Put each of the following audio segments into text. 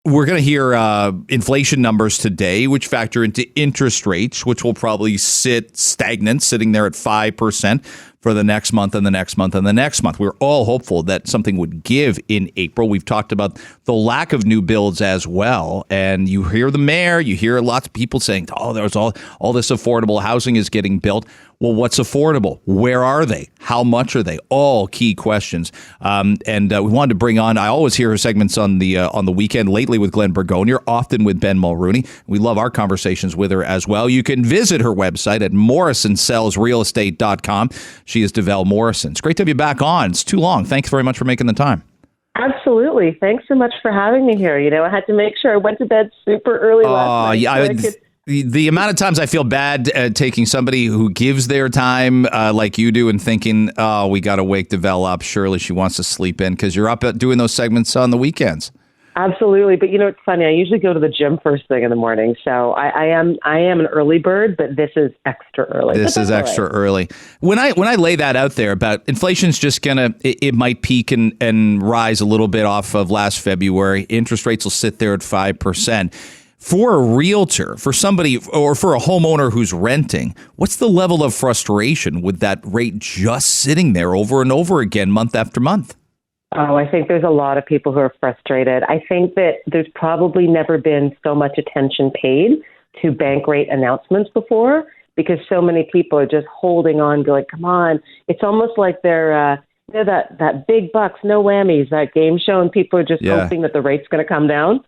We're going to hear inflation numbers today, which factor into interest rates, which will probably sit stagnant, sitting there at 5% for the next month and the next month and the next month. We're all hopeful that something would give in April. We've talked about the lack of new builds as well. And you hear the mayor, you hear lots of people saying, oh, there's all this affordable housing is getting built. Well, what's affordable? Where are they? How much are they? All key questions. And we wanted to bring on, I always hear her segments on the weekend, lately with Glenn Burgonier, often with Ben Mulrooney. We love our conversations with her as well. You can visit her website at morrisonsellsrealestate.com. She is DeVelle Morrison. It's great to have you back on. It's too long. Thanks very much for making the time. Absolutely. Thanks so much for having me here. I had to make sure I went to bed super early last night. The amount of times I feel bad taking somebody who gives their time like you do and thinking, oh, we got to wake DeVelle up. Surely she wants to sleep in because you're up doing those segments on the weekends. Absolutely. But it's funny. I usually go to the gym first thing in the morning. So I am an early bird, but this is extra early. This is extra early. When I lay that out there about inflation's just it might peak and rise a little bit off of last February. Interest rates will sit there at 5%. For a realtor, for somebody, or for a homeowner who's renting, what's the level of frustration with that rate just sitting there over and over again, month after month? Oh, I think there's a lot of people who are frustrated. I think that there's probably never been so much attention paid to bank rate announcements before because so many people are just holding on, like, come on. It's almost like they're that big bucks, no whammies, that game show, and people are just hoping that the rate's going to come down.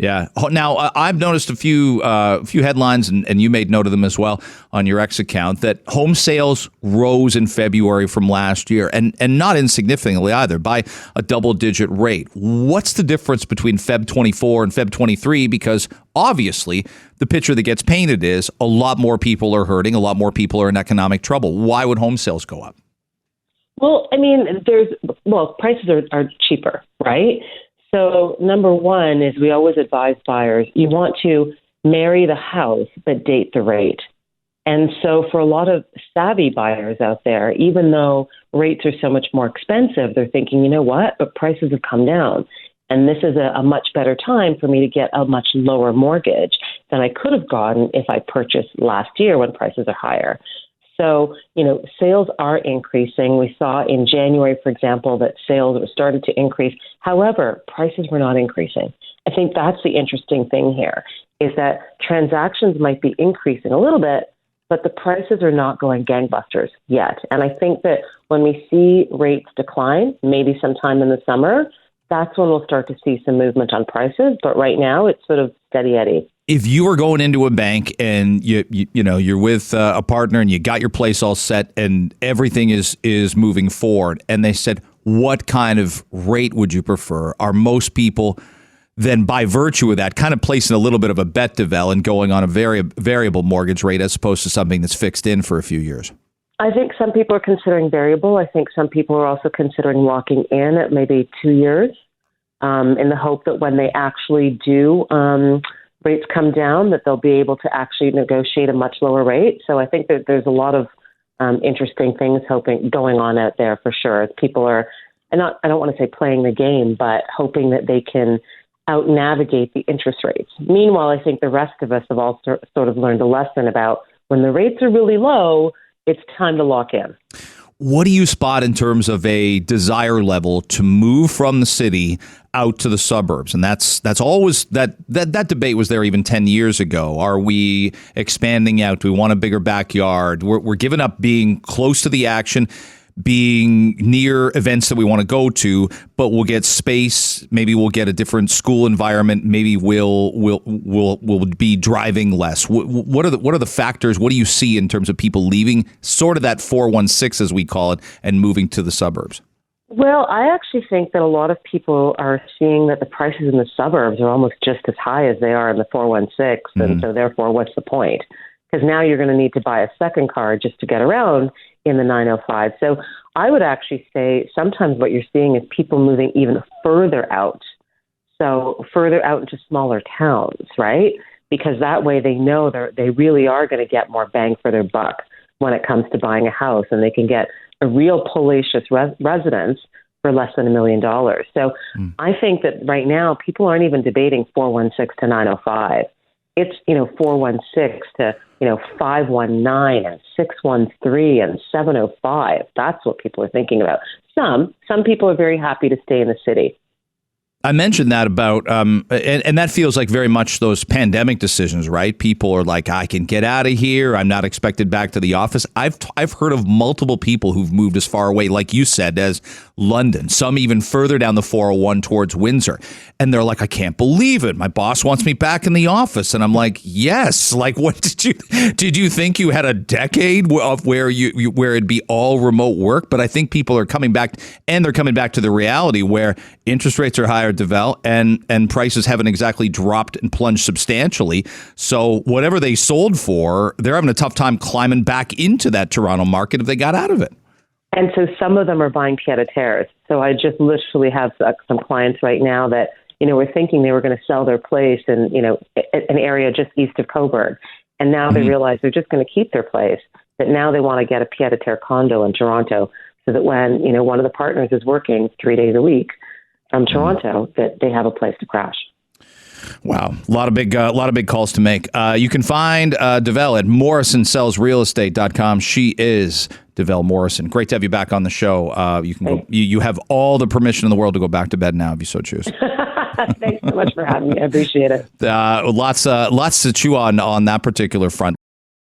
Yeah. Now, I've noticed a few headlines, and you made note of them as well on your X account, that home sales rose in February from last year, and not insignificantly either, by a double-digit rate. What's the difference between Feb 24 and Feb 23? Because obviously, the picture that gets painted is a lot more people are hurting, a lot more people are in economic trouble. Why would home sales go up? Well, I mean, prices are cheaper, right? So number one is we always advise buyers, you want to marry the house, but date the rate. And so for a lot of savvy buyers out there, even though rates are so much more expensive, they're thinking, you know what, but prices have come down. And this is a much better time for me to get a much lower mortgage than I could have gotten if I purchased last year when prices are higher. So, sales are increasing. We saw in January, for example, that sales started to increase. However, prices were not increasing. I think that's the interesting thing here, is that transactions might be increasing a little bit, but the prices are not going gangbusters yet. And I think that when we see rates decline, maybe sometime in the summer, that's when we'll start to see some movement on prices. But right now, it's sort of steady Eddie. If you were going into a bank and you're with a partner and you got your place all set and everything is moving forward, and they said, what kind of rate would you prefer? Are most people then, by virtue of that, kind of placing a little bit of a bet, DeVelle, and going on a variable mortgage rate as opposed to something that's fixed in for a few years? I think some people are considering variable. I think some people are also considering locking in at maybe 2 years in the hope that when they actually do rates come down, that they'll be able to actually negotiate a much lower rate. So I think that there's a lot of interesting things going on out there for sure. People are, I don't want to say playing the game, but hoping that they can out-navigate the interest rates. Meanwhile, I think the rest of us have all sort of learned a lesson about when the rates are really low, it's time to lock in. What do you spot in terms of a desire level to move from the city out to the suburbs? And that's always that debate was there even 10 years ago. Are we expanding out? Do we want a bigger backyard? We're giving up being close to the action, being near events that we want to go to, but we'll get space. Maybe we'll get a different school environment. Maybe we'll be driving less. What are the factors? What do you see in terms of people leaving sort of that 416, as we call it, and moving to the suburbs? Well, I actually think that a lot of people are seeing that the prices in the suburbs are almost just as high as they are in the 416. And so therefore, what's the point? Because now you're going to need to buy a second car just to get around in the 905. So I would actually say sometimes what you're seeing is people moving even further out. So further out into smaller towns, right? Because that way they know they really are going to get more bang for their buck when it comes to buying a house, and they can get a real palatial residence for less than $1 million. So I think that right now people aren't even debating 416 to 905. It's, 416 to, 519 and 613 and 705. That's what people are thinking about. Some people are very happy to stay in the city. I mentioned that about, and that feels like very much those pandemic decisions, right? People are like, I can get out of here. I'm not expected back to the office. I've heard of multiple people who've moved as far away, like you said, as London, some even further down the 401 towards Windsor. And they're like, I can't believe it. My boss wants me back in the office. And I'm like, yes. Like, what did you think you had a decade of where where it'd be all remote work? But I think people are coming back, and they're coming back to the reality where interest rates are higher, Devel, and prices haven't exactly dropped and plunged substantially. So whatever they sold for, they're having a tough time climbing back into that Toronto market if they got out of it. And so some of them are buying pied-à-terres. So I just literally have some clients right now that, were thinking they were going to sell their place in, an area just east of Coburg. And now they realize they're just going to keep their place. But now they want to get a pied-à-terre condo in Toronto so that when, one of the partners is working 3 days a week from Toronto, that they have a place to crash. Wow. A lot of big calls to make. You can find Devel at morrisonsellsrealestate.com. She is Devel Morrison. Great to have you back on the show. You can go, you have all the permission in the world to go back to bed now if you so choose. Thanks so much for having me. I appreciate it. Lots to chew on that particular front.